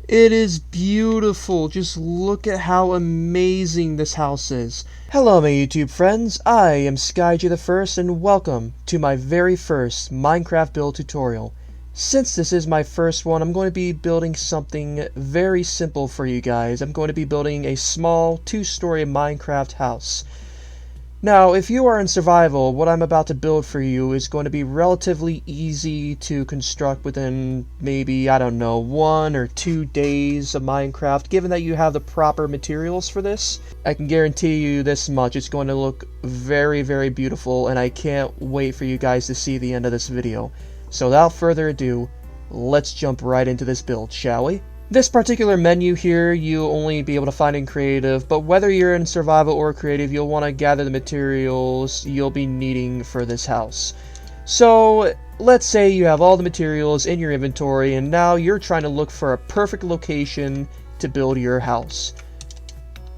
It is beautiful. Just look at how amazing this house is. Hello my YouTube friends, I am Skyg the First and welcome to my very first Minecraft build tutorial. Since this is my first one, I'm going to be building something very simple for you guys. I'm going to be building a small 2-story Minecraft house. Now, if you are in survival, what I'm about to build for you is going to be relatively easy to construct within maybe, I don't know, 1 or 2 days of Minecraft, given that you have the proper materials for this. I can guarantee you this much, it's going to look very, very beautiful, and I can't wait for you guys to see the end of this video. So without further ado, let's jump right into this build, shall we? This particular menu here, you'll only be able to find in creative, but whether you're in survival or creative, you'll want to gather the materials you'll be needing for this house. So, let's say you have all the materials in your inventory, and now you're trying to look for a perfect location to build your house.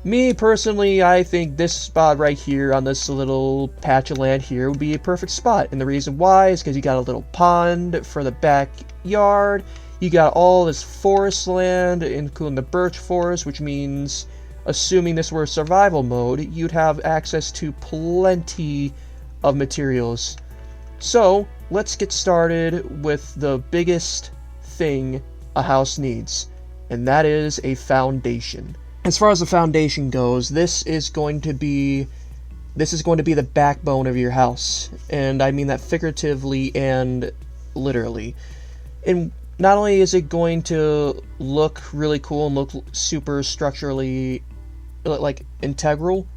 Me, personally, I think this spot right here on this little patch of land here would be a perfect spot, and the reason why is because you got a little pond for the backyard. You got all this forest land, including the birch forest, which means, assuming this were survival mode, you'd have access to plenty of materials. So, let's get started with the biggest thing a house needs, and that is a foundation. As far as the foundation goes, this is going to be the backbone of your house, and I mean that figuratively and literally. And not only is it going to look really cool and look super structurally like integral,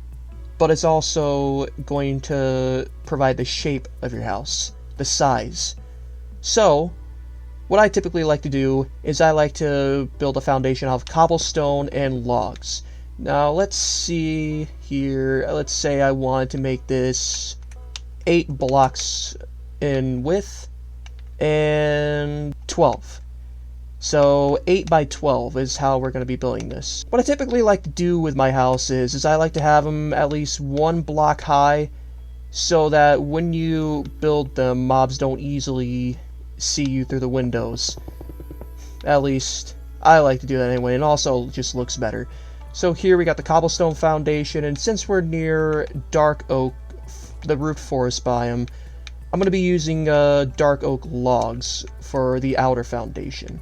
but it's also going to provide the shape of your house, the size. So, what I typically like to do is I like to build a foundation out of cobblestone and logs. Now, let's see here. Let's say I wanted to make this 8 blocks in width and 12. So 8 by 12 is how we're going to be building this. What I typically like to do with my house is I like to have them at least 1 block high so that when you build them, mobs don't easily see you through the windows. At least I like to do that anyway, and also it just looks better. So here we got the cobblestone foundation, and since we're near dark oak, the root forest biome, I'm going to be using dark oak logs for the outer foundation,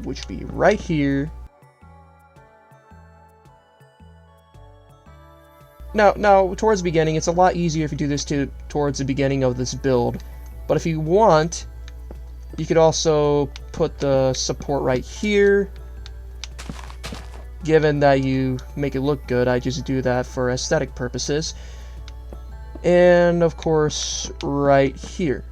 which will be right here. Now, towards the beginning, it's a lot easier if you do this towards the beginning of this build, but if you want, you could also put the support right here. Given that you make it look good, I just do that for aesthetic purposes. And of course, right here.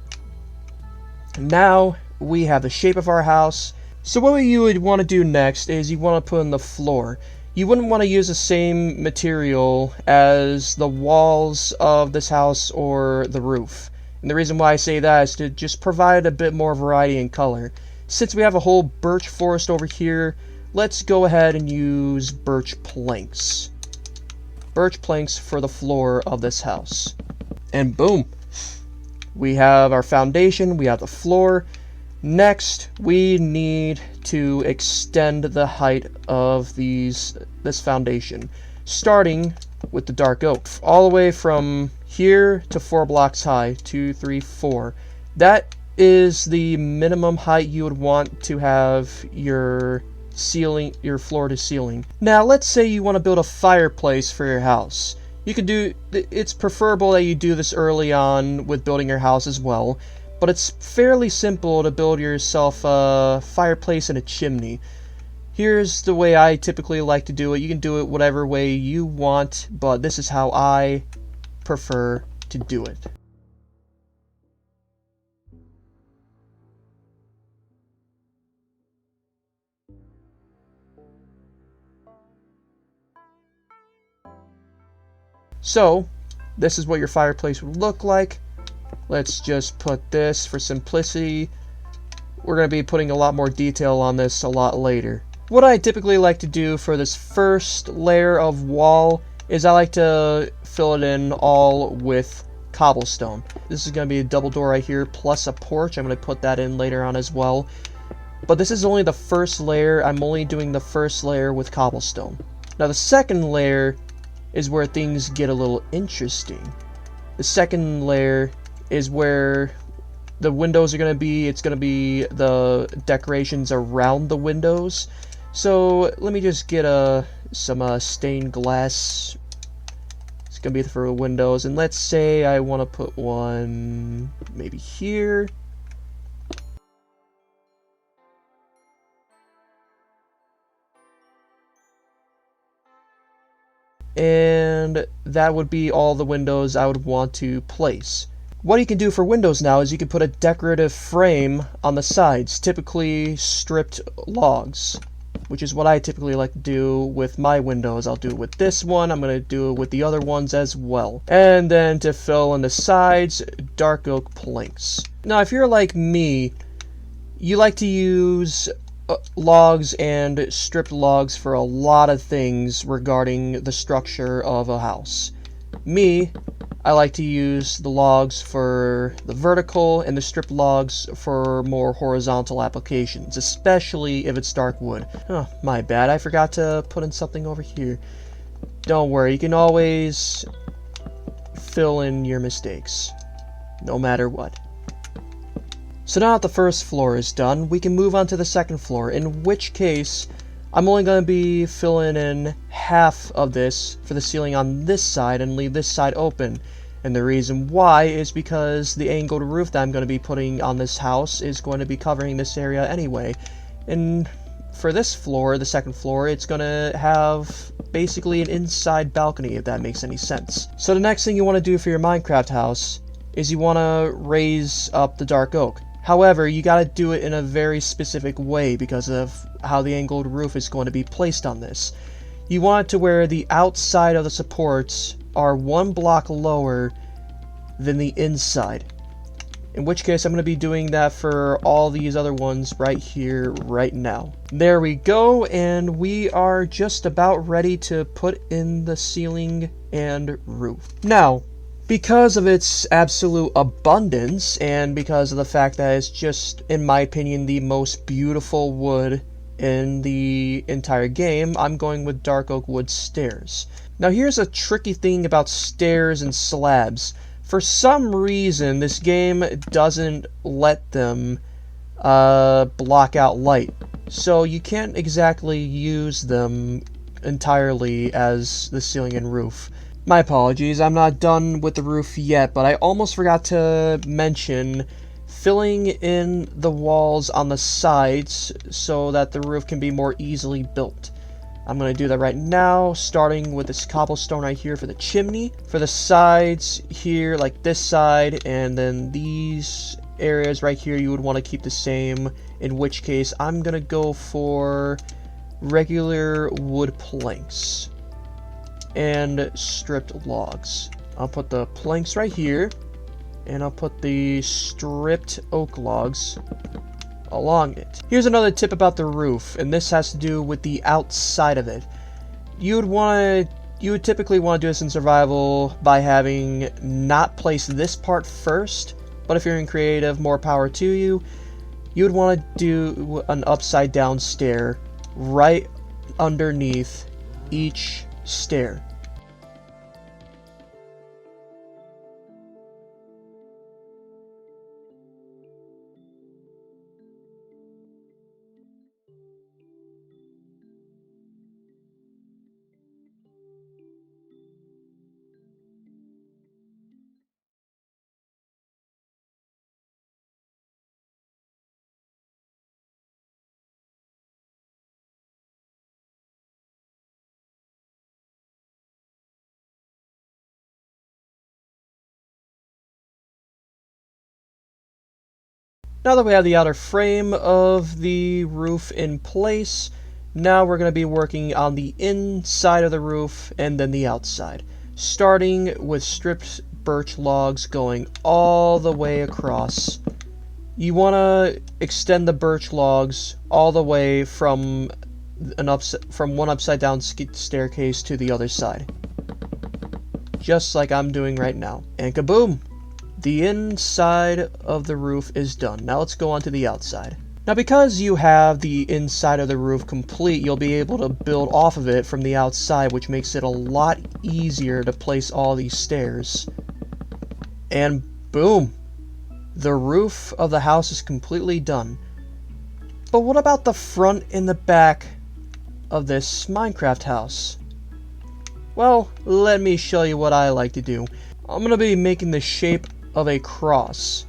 Now we have the shape of our house. So what you would want to do next is you want to put in the floor. You wouldn't want to use the same material as the walls of this house or the roof. And the reason why I say that is to just provide a bit more variety in color. Since we have a whole birch forest over here, let's go ahead and use birch planks. Birch planks for the floor of this house. And boom! We have our foundation, we have the floor. Next, we need to extend the height of this foundation, starting with the dark oak, all the way from here to 4 blocks high. 2, 3, 4. That is the minimum height you would want to have your ceiling, your floor to ceiling. Now, let's say you want to build a fireplace for your house. You could do, it's preferable that you do this early on with building your house as well, but it's fairly simple to build yourself a fireplace and a chimney. Here's the way I typically like to do it. You can do it whatever way you want, but this is how I prefer to do it. So, this is what your fireplace would look like. Let's just put this for simplicity. We're going to be putting a lot more detail on this a lot later. What I typically like to do for this first layer of wall is I like to fill it in all with cobblestone. This is going to be a double door right here plus a porch. I'm going to put that in later on as well. But this is only the first layer. I'm only doing the first layer with cobblestone. Now the second layer is where things get a little interesting. The second layer is where the windows are going to be. It's going to be the decorations around the windows. So let me just get some stained glass. It's going to be for windows. And let's say I want to put one maybe here. And that would be all the windows I would want to place. What you can do for windows now is you can put a decorative frame on the sides, typically stripped logs, which is what I typically like to do with my windows. I'll do it with this one, I'm going to do it with the other ones as well. And then to fill in the sides, dark oak planks. Now if you're like me, you like to use logs and stripped logs for a lot of things regarding the structure of a house. Me, I like to use the logs for the vertical and the stripped logs for more horizontal applications, especially if it's dark wood. Oh, my bad, I forgot to put in something over here. Don't worry, you can always fill in your mistakes, no matter what. So now that the first floor is done, we can move on to the second floor, in which case I'm only going to be filling in half of this for the ceiling on this side and leave this side open. And the reason why is because the angled roof that I'm going to be putting on this house is going to be covering this area anyway. And for this floor, the second floor, it's going to have basically an inside balcony, if that makes any sense. So the next thing you want to do for your Minecraft house is you want to raise up the dark oak. However, you gotta do it in a very specific way because of how the angled roof is going to be placed on this. You want it to where the outside of the supports are 1 block lower than the inside. In which case, I'm going to be doing that for all these other ones right here, right now. There we go, and we are just about ready to put in the ceiling and roof. Now, because of its absolute abundance, and because of the fact that it's just, in my opinion, the most beautiful wood in the entire game, I'm going with dark oak wood stairs. Now here's a tricky thing about stairs and slabs. For some reason, this game doesn't let them block out light. So you can't exactly use them entirely as the ceiling and roof. My apologies, I'm not done with the roof yet, but I almost forgot to mention filling in the walls on the sides so that the roof can be more easily built. I'm going to do that right now, starting with this cobblestone right here for the chimney. For the sides here, like this side, and then these areas right here, you would want to keep the same, in which case I'm going to go for regular wood planks and stripped logs. I'll put the planks right here, and I'll put the stripped oak logs along it. Here's another tip about the roof, and this has to do with the outside of it. You would typically want to do this in survival by having not placed this part first, but if you're in creative, more power to you. You would want to do an upside down stair right underneath each stair. Now that we have the outer frame of the roof in place, now we're going to be working on the inside of the roof and then the outside. Starting with stripped birch logs going all the way across. You want to extend the birch logs all the way from one upside down staircase to the other side. Just like I'm doing right now. And kaboom! The inside of the roof is done. Now let's go on to the outside. Now because you have the inside of the roof complete, you'll be able to build off of it from the outside, which makes it a lot easier to place all these stairs. And boom! The roof of the house is completely done. But what about the front and the back of this Minecraft house? Well, let me show you what I like to do. I'm going to be making the shape of a cross.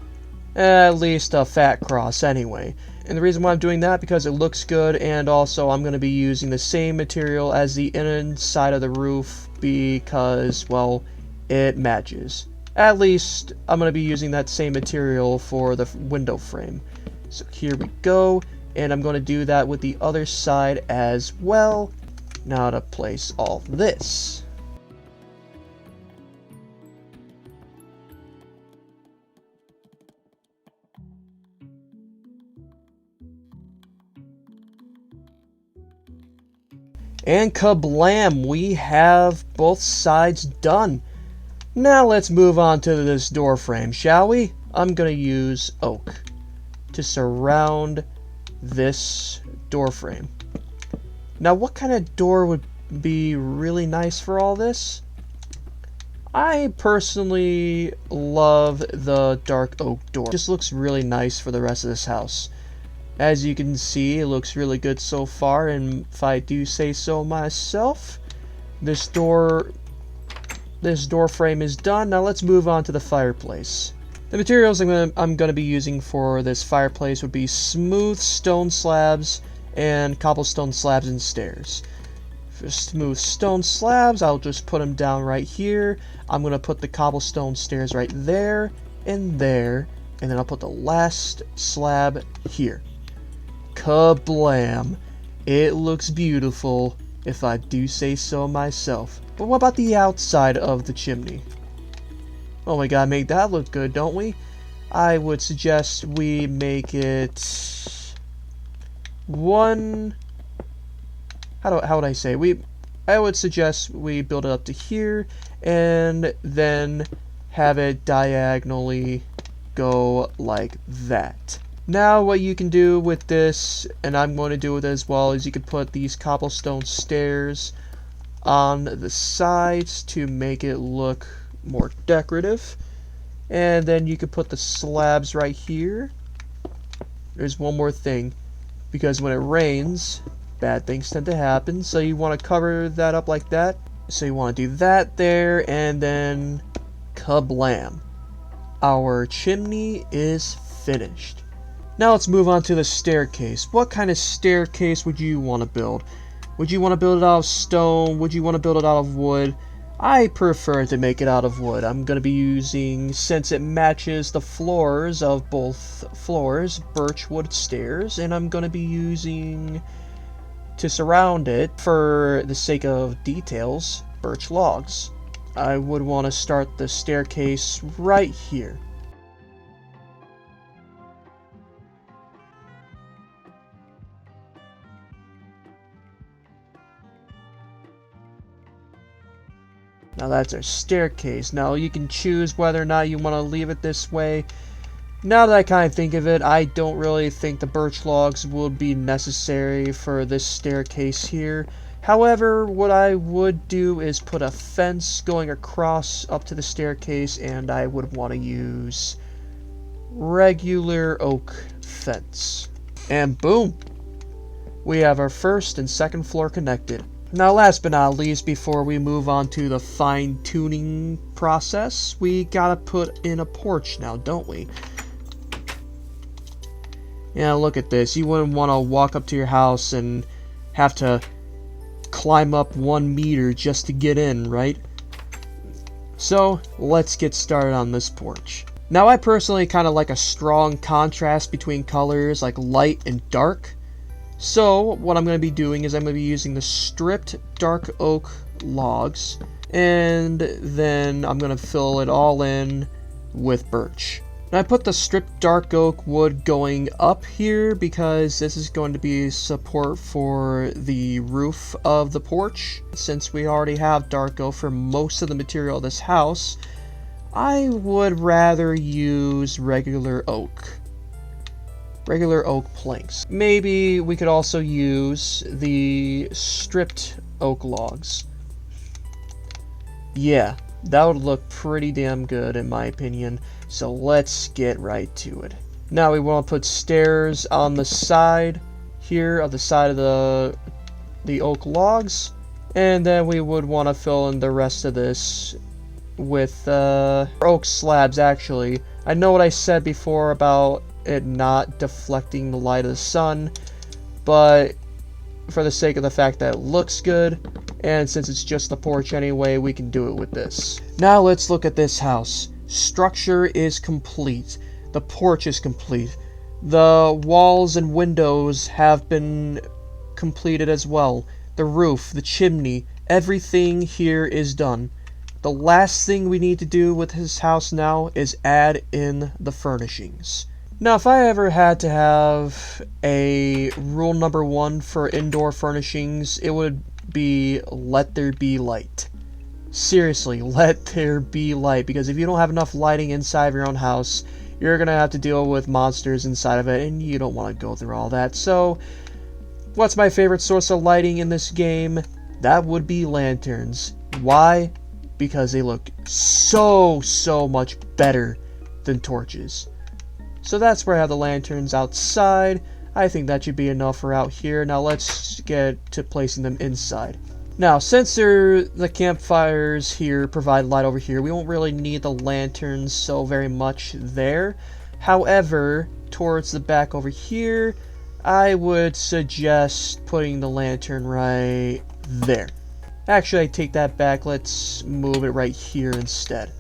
At least a fat cross anyway. And the reason why I'm doing that because it looks good, and also I'm going to be using the same material as the inside of the roof because, well, it matches. At least I'm going to be using that same material for the window frame. So here we go, and I'm going to do that with the other side as well. Now to place all this. And kablam, we have both sides done. Now let's move on to this door frame, shall we? I'm going to use oak to surround this door frame. Now what kind of door would be really nice for all this? I personally love the dark oak door. It just looks really nice for the rest of this house. As you can see, it looks really good so far, and if I do say so myself, this door frame is done. Now let's move on to the fireplace. The materials I'm gonna be using for this fireplace would be smooth stone slabs and cobblestone slabs and stairs. For smooth stone slabs, I'll just put them down right here. I'm gonna put the cobblestone stairs right there, and then I'll put the last slab here. Kablam! It looks beautiful, if I do say so myself. But what about the outside of the chimney? Oh, we gotta make that look good, don't we? I would suggest we make it one. How would I say? I would suggest we build it up to here, and then have it diagonally go like that. Now what you can do with this, and I'm going to do it as well, is you could put these cobblestone stairs on the sides to make it look more decorative. And then you could put the slabs right here. There's one more thing, because when it rains, bad things tend to happen, so you want to cover that up like that. So you want to do that there, and then kablam! Our chimney is finished. Now let's move on to the staircase. What kind of staircase would you want to build? Would you want to build it out of stone? Would you want to build it out of wood? I prefer to make it out of wood. I'm going to be using, since it matches the floors of both floors, birch wood stairs, and I'm going to be using, to surround it, for the sake of details, birch logs. I would want to start the staircase right here. Now that's our staircase. Now you can choose whether or not you want to leave it this way. Now that I kind of think of it, I don't really think the birch logs would be necessary for this staircase here. However, what I would do is put a fence going across up to the staircase, and I would want to use regular oak fence. And boom! We have our first and second floor connected. Now last but not least, before we move on to the fine-tuning process, we gotta put in a porch now, don't we? Yeah, look at this. You wouldn't want to walk up to your house and have to climb up 1 meter just to get in, right? So, let's get started on this porch. Now I personally kind of like a strong contrast between colors, like light and dark. So what I'm going to be doing is I'm going to be using the stripped dark oak logs, and then I'm going to fill it all in with birch. And I put the stripped dark oak wood going up here because this is going to be support for the roof of the porch. Since we already have dark oak for most of the material of this house, I would rather use regular oak. regular oak planks. Maybe we could also use the stripped oak logs. Yeah, that would look pretty damn good in my opinion, so let's get right to it. Now we want to put stairs on the side here, of the side of the oak logs, and then we would want to fill in the rest of this with oak slabs. Actually, I know what I said before about it not deflecting the light of the sun, but for the sake of the fact that it looks good, and since it's just the porch anyway, we can do it with this. Now let's look at this house. Structure is complete. The porch is complete. The walls and windows have been completed as well. The roof, the chimney, everything here is done. The last thing we need to do with this house now is add in the furnishings. Now, if I ever had to have a rule number 1 for indoor furnishings, it would be let there be light. Seriously, let there be light, because if you don't have enough lighting inside of your own house, you're going to have to deal with monsters inside of it, and you don't want to go through all that. So, what's my favorite source of lighting in this game? That would be lanterns. Why? Because they look so much better than torches. So that's where I have the lanterns outside. I think that should be enough for out here. Now let's get to placing them inside. Now, since the campfires here provide light over here, we won't really need the lanterns so very much there. However, towards the back over here, I would suggest putting the lantern right there. Actually, I take that back. Let's move it right here instead.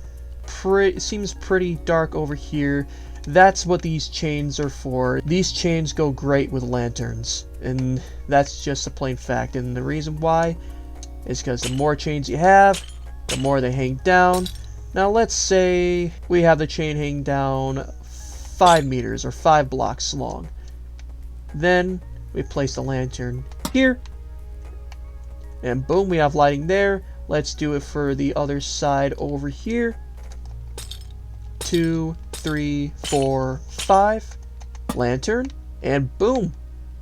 It seems pretty dark over here. That's what these chains are for. These chains go great with lanterns, and that's just a plain fact. And the reason why is because the more chains you have, the more they hang down. Now let's say we have the chain hang down 5 meters or 5 blocks long. Then we place the lantern here, and boom, we have lighting there. Let's do it for the other side over here. 2, 3, 4, 5. Lantern, and boom,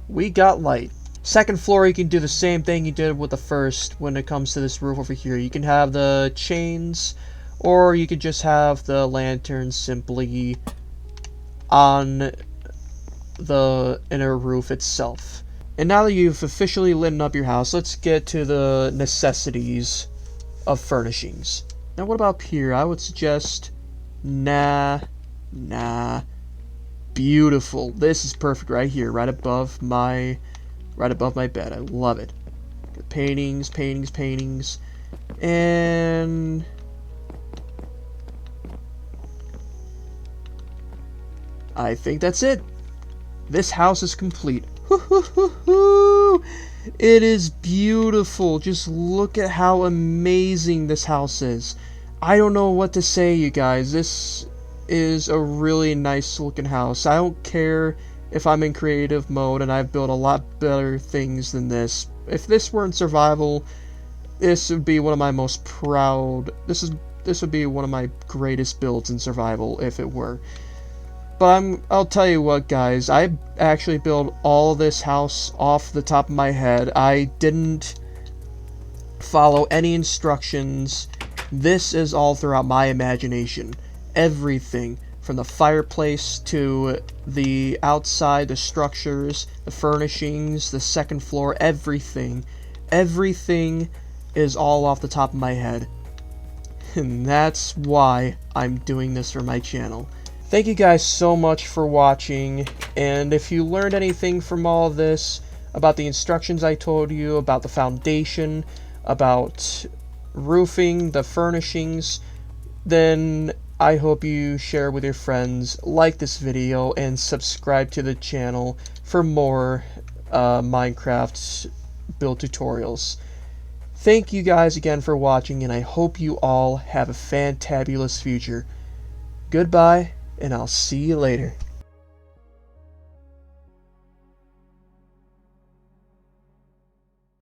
we got light. Second floor, you can do the same thing you did with the first when it comes to this roof over here. You can have the chains, or you could just have the lantern simply on the inner roof itself. And now that you've officially lit up your house, let's get to the necessities of furnishings. Now what about here? I would suggest nah. Beautiful. This is perfect right here, right above my bed. I love it. Got paintings, and I think that's it. This house is complete. It is beautiful. Just look at how amazing this house is. I don't know what to say, you guys. This is a really nice looking house. I don't care if I'm in creative mode and I've built a lot better things than this. If this weren't survival, this would be one of my most proud. This would be one of my greatest builds in survival if it were. But I'll tell you what, guys, I actually built all this house off the top of my head. I didn't follow any instructions. This is all throughout my imagination. Everything, from the fireplace to the outside, the structures, the furnishings, the second floor, everything is all off the top of my head. And that's why I'm doing this for my channel. Thank you guys so much for watching, and if you learned anything from all of this, about the instructions I told you, about the foundation, about roofing, the furnishings, then I hope you share with your friends, like this video, and subscribe to the channel for more Minecraft build tutorials. Thank you guys again for watching, and I hope you all have a fantabulous future. Goodbye, and I'll see you later.